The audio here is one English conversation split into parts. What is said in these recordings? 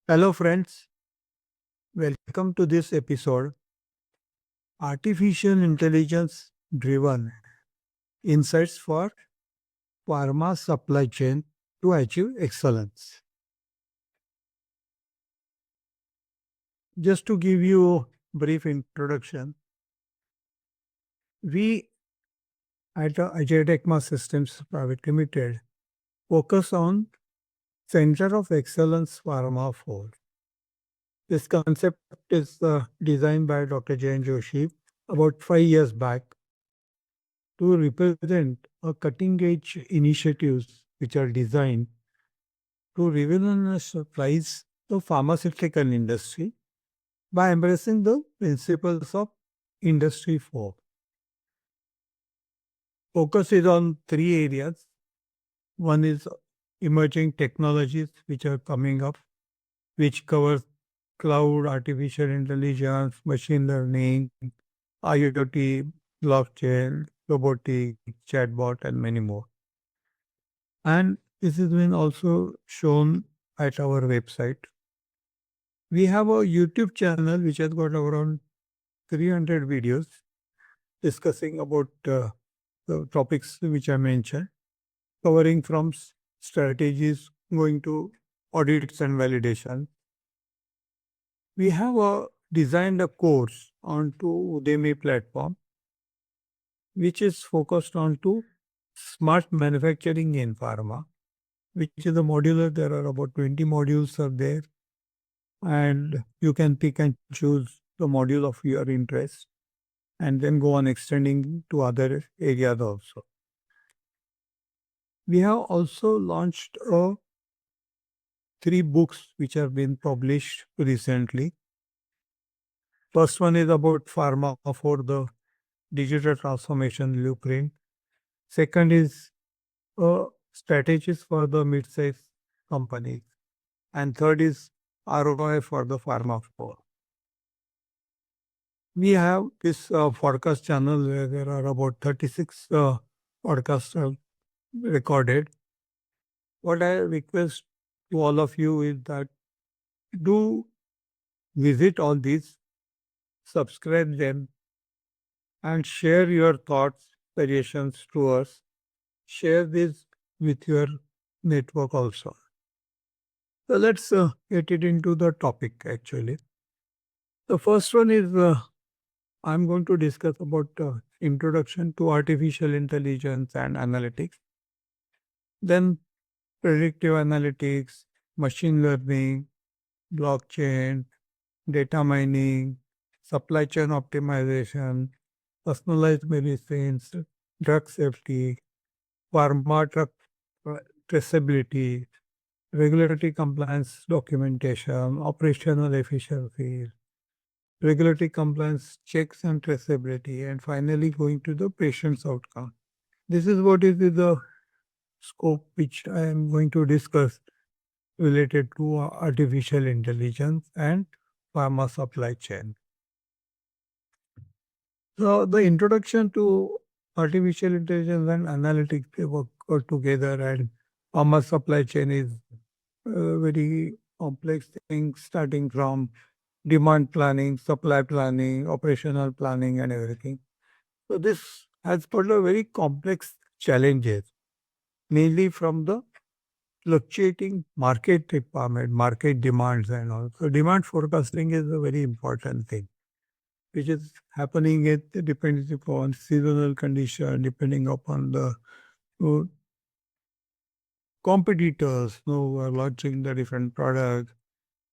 Hello, friends. Welcome to this episode Artificial Intelligence Driven Insights for Pharma Supply Chain to Achieve Excellence. Just to give you a brief introduction, we at Ajay Tecma Systems Private Limited focus on Center of Excellence Pharma 4. This concept is designed by Dr. Jain Joshi about 5 years back to represent a cutting edge initiatives which are designed to revolutionize the pharmaceutical industry by embracing the principles of Industry 4. Focus is on three areas. One is emerging technologies which are coming up, which covers cloud, artificial intelligence, machine learning, IoT, blockchain, robotics, chatbot, and many more. And this has been also shown at our website. We have a YouTube channel which has got around 300 videos discussing about the topics which I mentioned, covering from strategies going to audits and validation. We have designed a course onto Udemy platform, which is focused on to smart manufacturing in pharma, which is a modular. There are about 20 modules are there, and you can pick and choose the module of your interest and then go on extending to other areas also. We have also launched three books which have been published recently. First one is about pharma for the digital transformation blueprint. Second is strategies for the mid-sized companies. And third is ROI for the pharma 4. We have this podcast channel where there are about 36 podcasts recorded. What I request to all of you is that do visit all these, subscribe them, and share your thoughts, suggestions to us. Share this with your network also. So let's get it into the topic actually. The first one is I'm going to discuss about introduction to artificial intelligence and analytics. Then predictive analytics, machine learning, blockchain, data mining, supply chain optimization, personalized medicines, drug safety, pharma drug traceability, regulatory compliance documentation, operational efficiency, regulatory compliance checks and traceability, and finally going to the patient's outcome. This is what is the scope which I am going to discuss related to artificial intelligence and pharma supply chain. So the introduction to artificial intelligence and analytics, they work together, and pharma supply chain is a very complex thing, starting from demand planning, supply planning, operational planning, and everything. So this has got a very complex challenges, mainly from the fluctuating market requirement, market demands, and all. So demand forecasting is a very important thing, which is happening it depending upon seasonal condition, depending upon the uh, competitors who are launching the different products.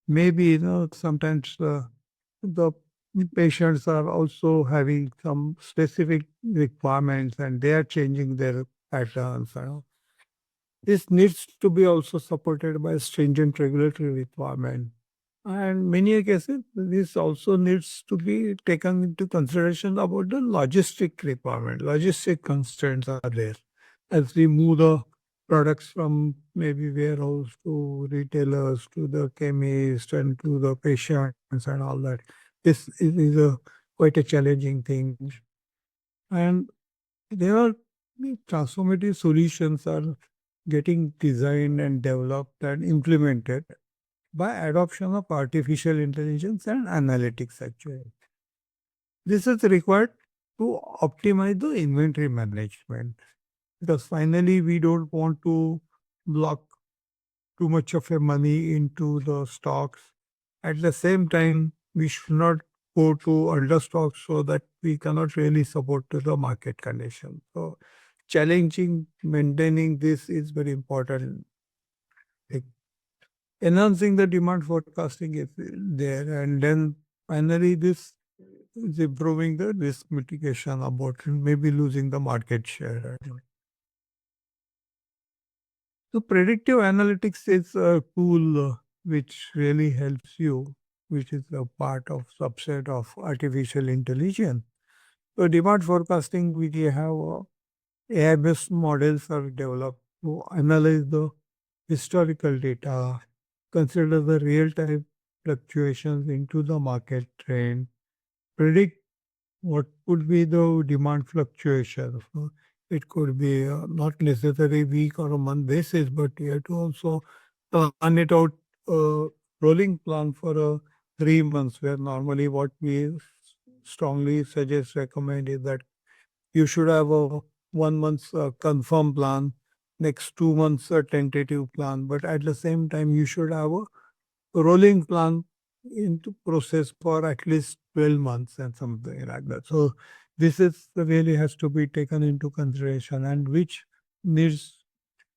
Maybe sometimes the patients are also having some specific requirements and they are changing their patterns. This needs to be also supported by stringent regulatory requirement. And many cases, this also needs to be taken into consideration about the logistic requirement. Logistic constraints are there as we move the products from maybe warehouse to retailers to the chemist and to the patients and all that. This is a quite a challenging thing. And there are transformative solutions are getting designed and developed and implemented by adoption of artificial intelligence and analytics actually. This is required to optimize the inventory management because finally we don't want to block too much of a money into the stocks. At the same time, we should not go to understock so that we cannot really support to the market condition. So challenging maintaining this is very important. Like, enhancing the demand forecasting is there, and then finally this is improving the risk mitigation about maybe losing the market share. So predictive analytics is a tool which really helps you, which is a part of subset of artificial intelligence. So demand forecasting, we have AI-based models are developed to analyze the historical data, consider the real-time fluctuations into the market trend, predict what could be the demand fluctuation. So it could be not necessarily week or a month basis, but you have to also plan it out, uh, rolling plan for 3 months, where normally what we strongly suggest, recommend is that you should have a 1 month confirmed plan, next 2 months a tentative plan, but at the same time you should have a rolling plan into process for at least 12 months and something like that. So this is really has to be taken into consideration, and which needs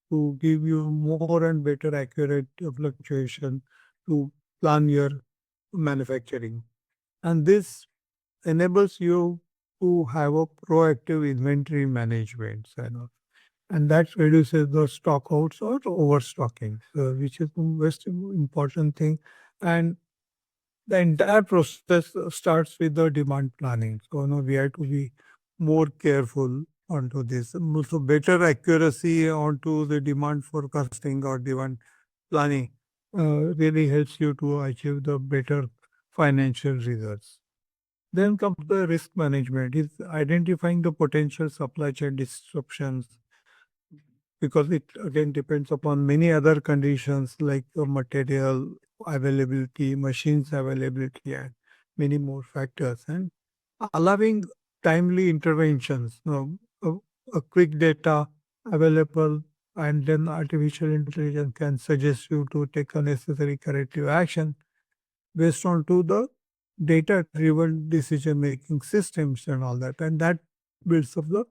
to give you more and better accurate fluctuation to plan your manufacturing. And this enables you to have a proactive inventory management, and that reduces the stock outs or overstocking, which is the most important thing. And the entire process starts with the demand planning. So, we have to be more careful onto this. So, better accuracy onto the demand forecasting or demand planning really helps you to achieve the better financial results. Then comes the risk management, is identifying the potential supply chain disruptions, because it again depends upon many other conditions like material availability, machines availability, and many more factors, and allowing timely interventions. A quick data available, and then artificial intelligence can suggest you to take a necessary corrective action based on to the data-driven decision-making systems and all that, and that builds up the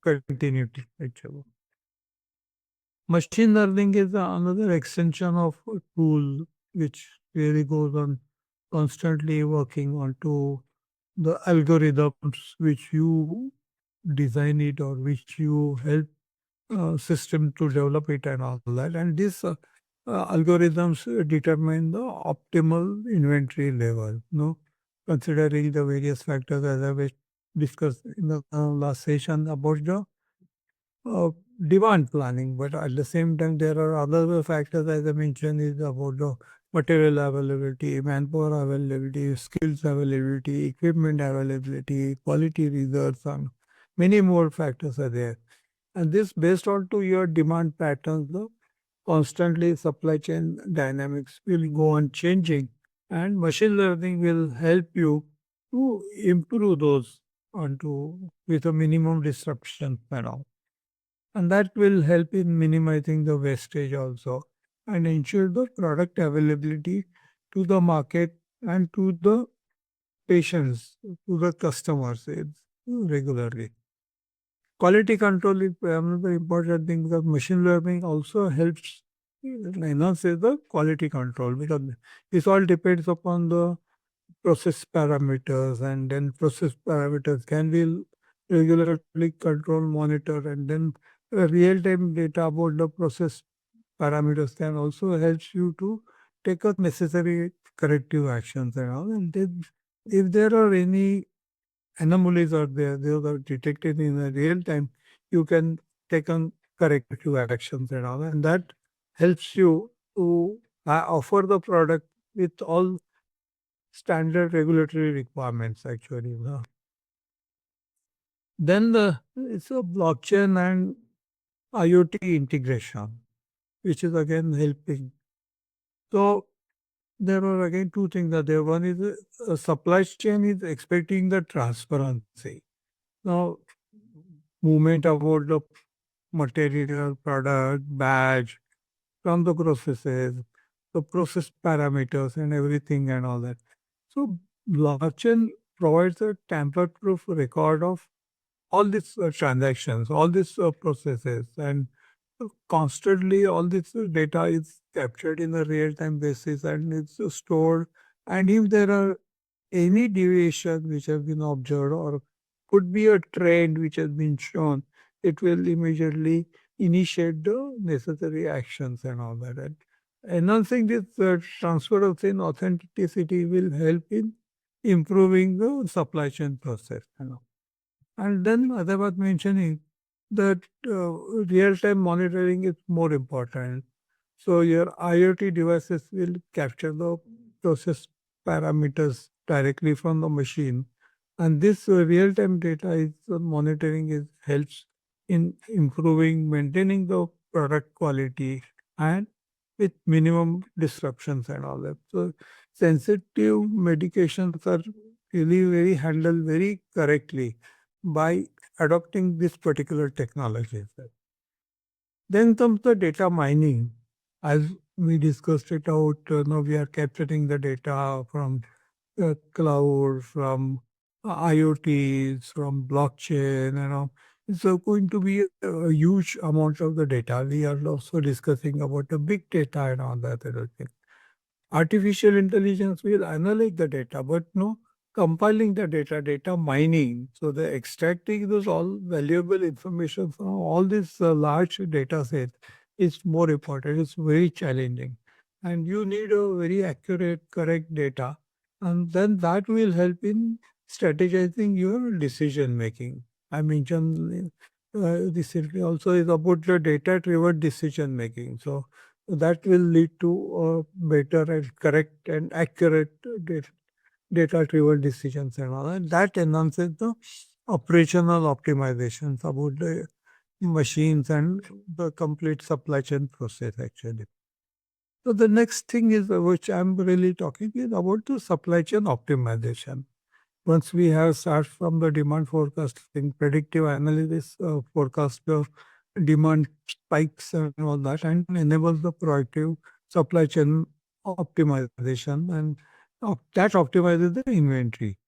continuity actually. Machine learning is another extension of a tool which really goes on constantly working onto the algorithms which you design it or which you help system to develop it and all that. And these algorithms determine the optimal inventory level, considering the various factors as I was discussed in the last session about the uh, demand planning, but at the same time, there are other factors, as I mentioned, is about the material availability, manpower availability, skills availability, equipment availability, quality results, and many more factors are there. And this based on to your demand patterns, the constantly supply chain dynamics will go on changing, and machine learning will help you to improve those onto with a minimum disruption and all, and that will help in minimizing the wastage also and ensure the product availability to the market and to the patients, to the customers regularly. Quality control is another important thing because machine learning also helps enhance the quality control, because this all depends upon the process parameters, and then process parameters can be regularly control monitor, and then real-time data about the process parameters can also help you to take a necessary corrective actions and all. And then if there are any anomalies are there, they are detected in a real time, you can take on corrective actions and all, and that helps you to offer the product with all standard regulatory requirements actually. Then it's a blockchain and IoT integration, which is again helping. So there are again two things that there. One is supply chain is expecting the transparency. Now, movement about the material, product, batch, from the processes, the process parameters and everything and all that. So blockchain provides a tamper-proof record of all these transactions, all these processes, and constantly all this data is captured in a real-time basis and it's stored. And if there are any deviation which have been observed or could be a trend which has been shown, it will immediately initiate the necessary actions and all that. And enhancing this transparency and authenticity will help in improving the supply chain process. And then, as I was mentioning, that real-time monitoring is more important. So your IoT devices will capture the process parameters directly from the machine, and this real-time data is monitoring is helps in improving, maintaining the product quality, and with minimum disruptions and all that. So sensitive medications are really very handled very correctly by adopting this particular technology. Then comes the data mining. As we discussed it out, now we are capturing the data from cloud, from IoTs, from blockchain, It's going to be a huge amount of the data. We are also discussing about the big data and all that other thing. Artificial intelligence will analyze the data, but no compiling the data, data mining. So the extracting those all valuable information from all this large data set is more important. It's very challenging. And you need a very accurate, correct data. And then that will help in strategizing your decision making. I mentioned recently also is about the data driven decision making. So that will lead to a better and correct and accurate data driven decisions and all. And that enhances the operational optimizations about the machines and the complete supply chain process actually. So the next thing is which I'm really talking is about the supply chain optimization. Once we have start from the demand forecasting, predictive analysis, forecast the demand spikes and all that, and enables the proactive supply chain optimization, and that optimizes the inventory.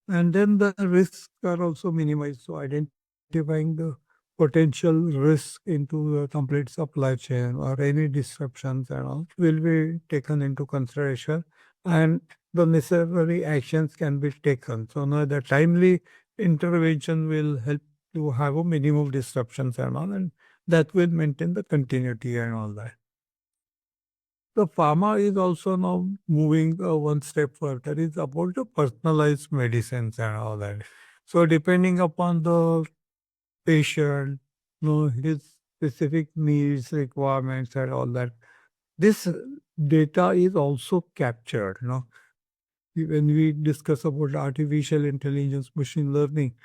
And then the risks are also minimized. So identifying the potential risk into the complete supply chain or any disruptions and all will be taken into consideration, and the necessary actions can be taken. So now the timely intervention will help to have a minimum disruptions and all, and that will maintain the continuity and all that. The pharma is also now moving one step further. It's about the personalized medicines and all that. So depending upon the patient, his specific needs, requirements, and all that, this data is also captured. When we discuss about artificial intelligence, machine learning,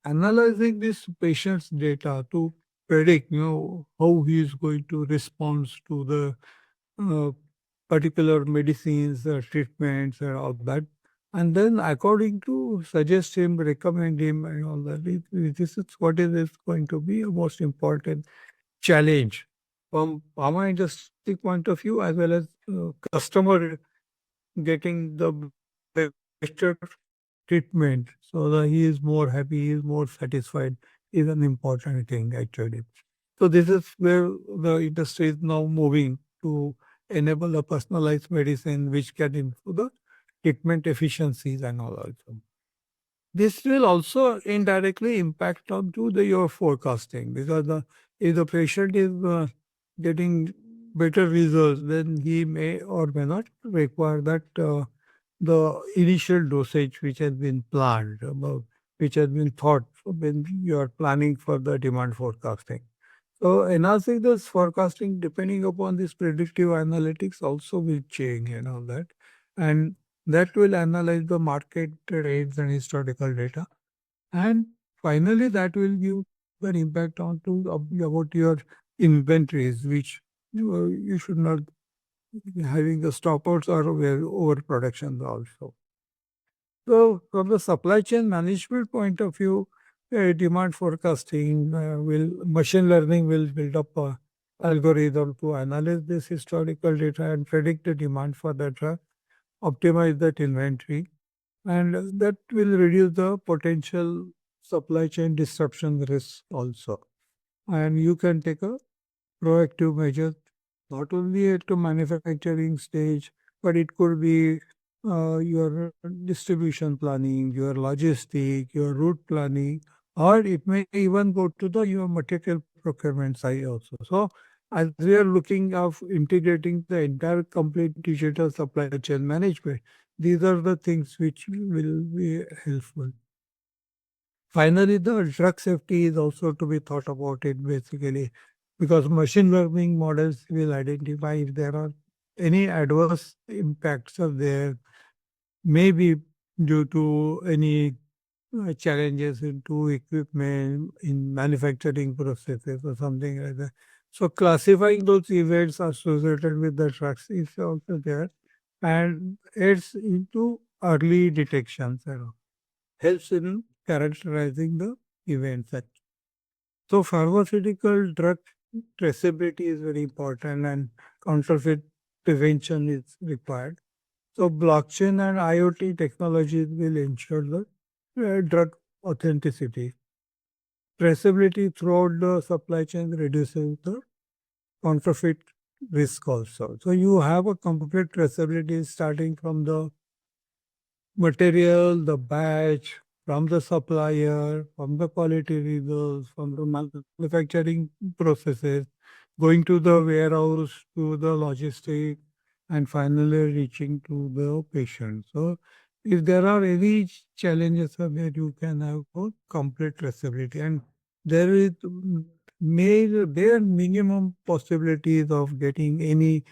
analyzing this patient's data to predict, how he is going to respond to the uh, particular medicines, treatments, and all that. And then, according to suggest him, recommend him, and all that. This is what is going to be a most important challenge from pharma industry point of view, as well as customer getting the better treatment, so that he is more happy, he is more satisfied, is an important thing actually. So this is where the industry is now moving to enable a personalized medicine which can improve the treatment efficiencies and all also. This will also indirectly impact on to your forecasting, because if the patient is getting better results, then he may or may not require that the initial dosage which has been planned, which has been thought when you are planning for the demand forecasting. So enhancing this forecasting depending upon this predictive analytics also will change and all that. And that will analyze the market trends and historical data. And finally, that will give an impact on to about your inventories, which you should not having the stockouts or overproduction also. So, from the supply chain management point of view, demand forecasting will machine learning will build up a algorithm to analyze this historical data and predict the demand for that drug, optimize that inventory, and that will reduce the potential supply chain disruption risk also. And you can take a proactive measures, not only at the manufacturing stage, but it could be your distribution planning, your logistic, your route planning, or it may even go to the your material procurement side also. So as we are looking of integrating the entire complete digital supply chain management, these are the things which will be helpful. Finally, the drug safety is also to be thought about it basically because machine learning models will identify if there are any adverse impacts of there, maybe due to any challenges into equipment in manufacturing processes or something like that. So classifying those events associated with the drugs is also there and it's into early detections, helps in characterizing the events. So pharmaceutical drug traceability is very important and counterfeit prevention is required. So blockchain and IoT technologies will ensure the drug authenticity. Traceability throughout the supply chain reduces the counterfeit risk also. So you have a complete traceability starting from the material, the batch, from the supplier, from the quality results, from the manufacturing processes, going to the warehouse, to the logistic, and finally reaching to the patient. So, if there are any challenges there, you can have a complete traceability, and there is there minimum possibilities of getting any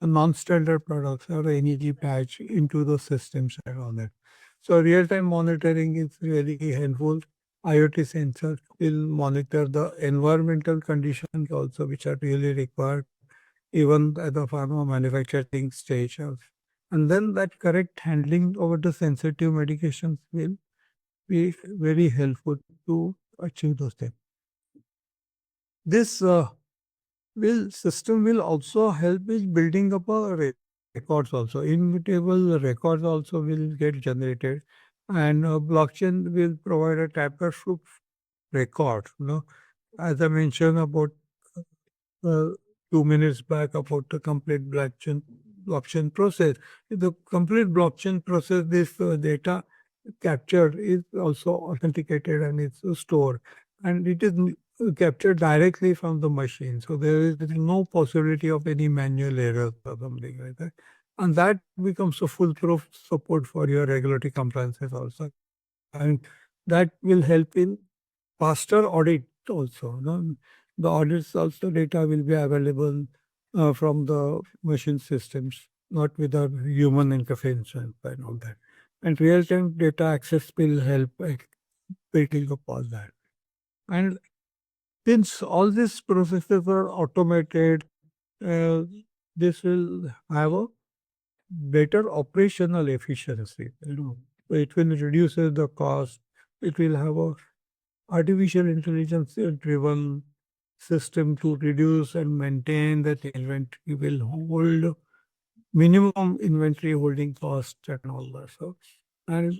non-standard products or any patch into the systems and all that. So real-time monitoring is really helpful. IoT sensors will monitor the environmental conditions also, which are really required even at the pharma manufacturing stage. And then that correct handling over the sensitive medications will be very helpful to achieve those things. This will system will also help in building up a records also. Immutable records also will get generated, and blockchain will provide a tamper-proof record. As I mentioned about uh, 2 minutes back about the complete blockchain process. The complete blockchain process, this data captured is also authenticated and it's stored, and it is captured directly from the machine. So there is no possibility of any manual errors or something like that, and that becomes a foolproof support for your regulatory compliances also, and that will help in faster audit also. The audits also data will be available from the machine systems, not without human intervention and all that. And real-time data access will help building up all that. And since all these processes are automated, uh, this will have a better operational efficiency. It will reduce the cost. It will have a artificial intelligence driven system to reduce and maintain that inventory will hold minimum inventory holding cost and all that. So, and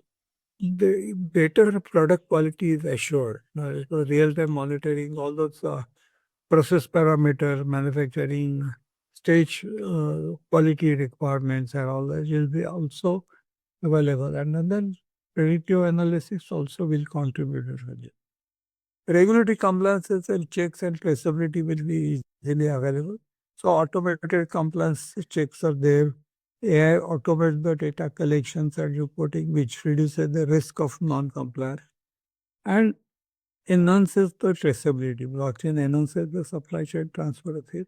the better product quality is assured. So real time monitoring, all those process parameter, manufacturing stage quality requirements and all that will be also available. And then predictive analysis also will contribute to it. Regulatory compliances and checks and traceability will be easily available. So automated compliance checks are there. AI automates the data collections and reporting, which reduces the risk of non-compliance and enhances the traceability. Blockchain enhances the supply chain transparency,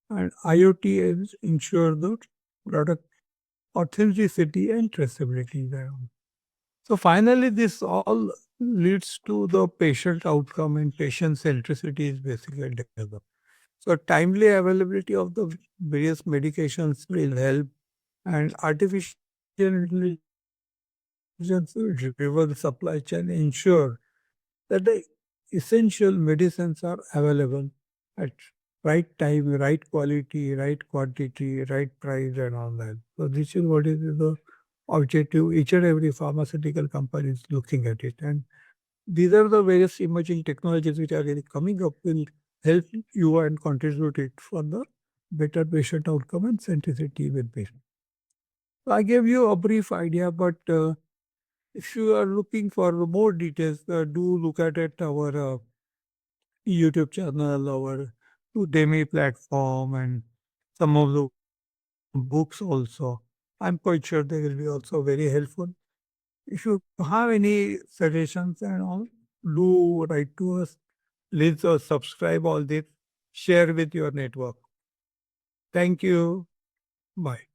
and IoT ensure the product authenticity and traceability there. So finally, this all leads to the patient outcome and patient centricity is basically developed. So timely availability of the various medications will help, and artificial intelligence will recover the supply chain, ensure that the essential medicines are available at right time, right quality, right quantity, right price, and all that. So this is what is the objective. Each and every pharmaceutical company is looking at it, and these are the various emerging technologies which are really coming up will help you and contribute it for the better patient outcome and centricity with patient. So I gave you a brief idea, but if you are looking for more details, do look at it our YouTube channel, our Udemy platform, and some of the books also. I'm quite sure they will be also very helpful. If you have any suggestions and all, do write to us. Please subscribe all this, share with your network. Thank you. Bye.